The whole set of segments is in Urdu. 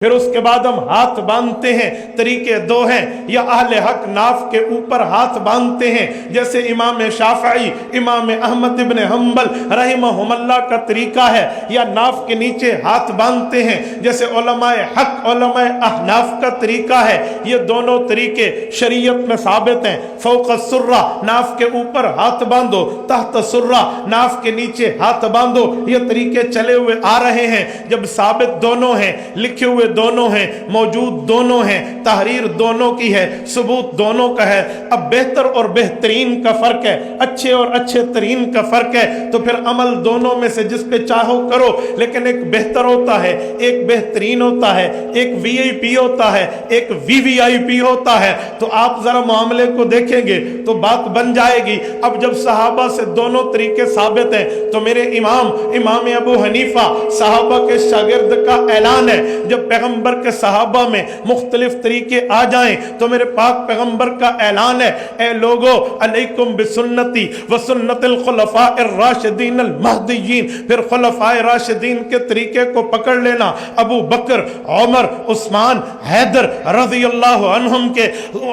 پھر اس کے بعد ہم ہاتھ باندھتے ہیں، طریقے دو ہیں، یا اہل حق ناف کے اوپر ہاتھ باندھتے ہیں جیسے امام شافعی، امام احمد ابن حنبل رحمہم اللہ کا طریقہ ہے، یا ناف کے نیچے ہاتھ باندھتے ہیں جیسے علماء حق علماء احناف کا طریقہ ہے۔ یہ دونوں طریقے شریعت میں ثابت ہیں۔ فوق السرہ، ناف کے اوپر ہاتھ باندھو، تحت السرہ، ناف کے نیچے ہاتھ باندھو، یہ طریقے چلے ہوئے آ رہے ہیں۔ جب ثابت دونوں ہیں، لکھے ہوئے دونوں ہیں، موجود دونوں ہیں، تحریر دونوں کی ہے، ثبوت دونوں کا ہے، اب بہتر اور بہترین کا فرق ہے، اچھے اور اچھے ترین کا فرق ہے، تو پھر عمل دونوں میں سے جس پہ چاہو کرو، لیکن ایک بہتر ہوتا ہے، ایک بہترین ہوتا ہے، ایک وی آئی پی ہوتا ہے، ایک وی آئی پی ہوتا ہے۔ تو آپ ذرا معاملے کو دیکھیں گے تو بات بن جائے گی۔ اب جب صحابہ سے دونوں طریقے ثابت ہیں تو میرے امام ابو حنیفہ صحابہ کے شاگرد کا اعلان ہے، جب پیغمبر کے صحابہ میں مختلف طریقے آ جائیں تو میرے پاک پیغمبر کا اعلان ہے، اے لوگو علیکم بسنتی وسنت الخلفاء الراشدین المہدیین، پھر خلفاء راشدین کے طریقے کو پکڑ لینا، ابو بکر، عمر، عثمان، حیدر رضی اللہ عنہم کے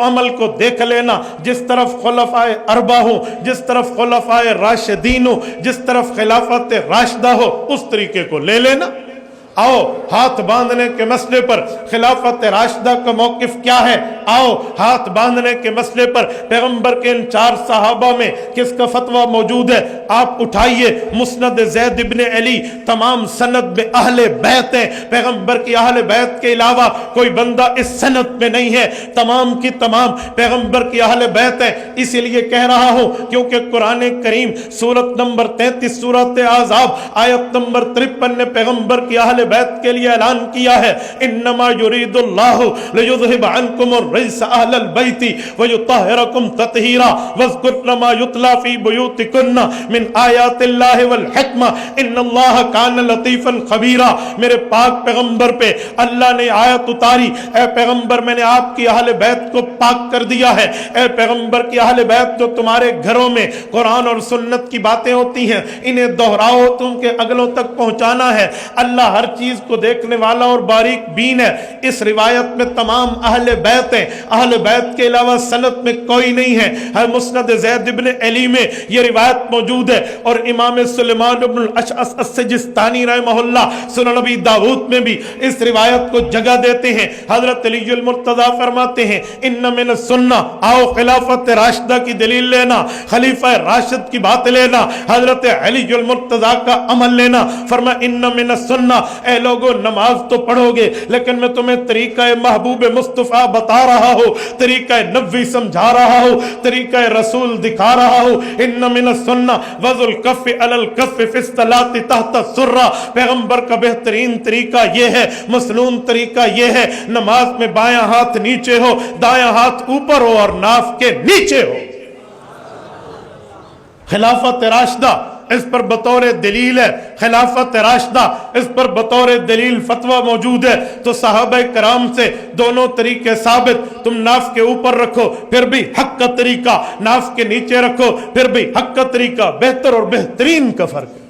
عمل کو دیکھ لینا، جس طرف خلفاء اربعہ ہو، جس طرف خلفاء راشدین ہو، جس طرف خلافت راشدہ ہو، اس طریقے کو لے لینا۔ آؤ ہاتھ باندھنے کے مسئلے پر خلافت راشدہ کا موقف کیا ہے؟ آؤ ہاتھ باندھنے کے مسئلے پر پیغمبر کے ان 4 صحابہ میں کس کا فتویٰ موجود ہے؟ آپ اٹھائیے مسند زید ابن علی، تمام سند میں اہل بیت ہیں، پیغمبر کی اہل بیت کے علاوہ کوئی بندہ اس سند میں نہیں ہے، تمام کی تمام پیغمبر کی اہل بیت ہیں۔ اسی لیے کہہ رہا ہوں کیونکہ قرآن کریم سورت نمبر 33 سورت احزاب آیت نمبر 53 نے پیغمبر کی اہل بیت کے لیے اعلان کیا ہے، انما یرید اللہ لیذھب عنکم الرجس اہل البیت ویطہرکم تطہیرا واذکرن ما یتلی فی بیوتکن من آیات اللہ والحکمہ ان اللہ کان لطیفا خبیرا۔ میرے پاک پیغمبر پہ اللہ نے آیت اتاری، اے پیغمبر میں نے آپ کی اہل بیت کو پاک کر دیا ہے، اے پیغمبر کی اہل بیت جو تمہارے گھروں میں قرآن اور سنت کی باتیں ہوتی ہیں انہیں دہراؤ، تم کے اگلوں تک پہنچانا ہے۔ اللہ ہر چیز کو دیکھنے والا اور باریک بین ہے۔ اس روایت میں تمام اہل بیت ہیں، اہل بیت کے علاوہ سند میں کوئی نہیں ہے۔ ہر مسند زید ابن علی میں یہ روایت موجود ہے، اور امام سلیمان بن الاشعث السجستانی رحمہ اللہ سنن نبی داؤد میں بھی اس روایت کو جگہ دیتے ہیں۔ حضرت علی المرتضیٰ فرماتے ہیں ان من السنہ، آؤ خلافت راشدہ کی دلیل لینا، خلیفہ راشد کی بات لینا، حضرت علی المرتضیٰ کا عمل لینا۔ فرما ان من السنہ، اے لوگو نماز تو پڑھو گے لیکن میں تمہیں طریقہ محبوب مصطفیٰ بتا رہا ہوں، طریقہ نبوی سمجھا رہا ہوں، طریقہ رسول دکھا رہا ہوں۔ ان من السنہ وضع الکف علی الکف فی الصلاۃ تحت السرہ، پیغمبر کا بہترین طریقہ یہ ہے، مسنون طریقہ یہ ہے، نماز میں بایاں ہاتھ نیچے ہو، دایاں ہاتھ اوپر ہو اور ناف کے نیچے ہو۔ خلافت راشدہ اس پر بطور دلیل ہے، خلافت راشدہ اس پر بطور دلیل فتویٰ موجود ہے۔ تو صحابہ کرام سے دونوں طریقے ثابت، تم ناف کے اوپر رکھو پھر بھی حق کا طریقہ، ناف کے نیچے رکھو پھر بھی حق کا طریقہ، بہتر اور بہترین کا فرق ہے۔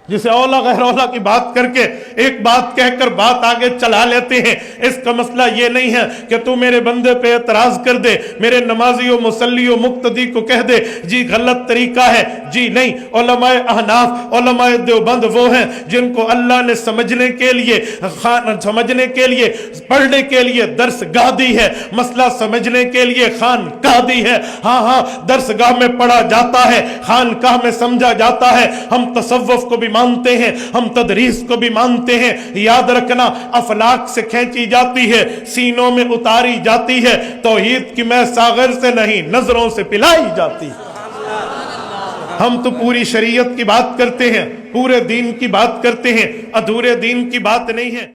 جسے اولا غیر اولا کی بات کر کے ایک بات کہہ کر بات آگے چلا لیتے ہیں، اس کا مسئلہ یہ نہیں ہے کہ تو میرے بندے پہ اعتراض کر دے، میرے نمازی و مصلی و مقتدی کو کہہ دے جی غلط طریقہ ہے، جی نہیں۔ علماء احناف علماء دیوبند وہ ہیں جن کو اللہ نے سمجھنے کے لیے پڑھنے کے لیے درس گاہ دی ہے، مسئلہ سمجھنے کے لیے خان کہہ دی ہے۔ ہاں درس گاہ میں پڑھا جاتا ہے، خان کہہ میں سمجھا جاتا ہے۔ ہم تصوف کو بھی مانتے ہیں، ہم تدریس کو بھی مانتے ہیں۔ یاد رکھنا افلاک سے کھینچی جاتی ہے، سینوں میں اتاری جاتی ہے، توحید کی میں ساغر سے نہیں نظروں سے پلائی جاتی ہے۔ ہم تو پوری شریعت کی بات کرتے ہیں، پورے دین کی بات کرتے ہیں، ادھورے دین کی بات نہیں ہے۔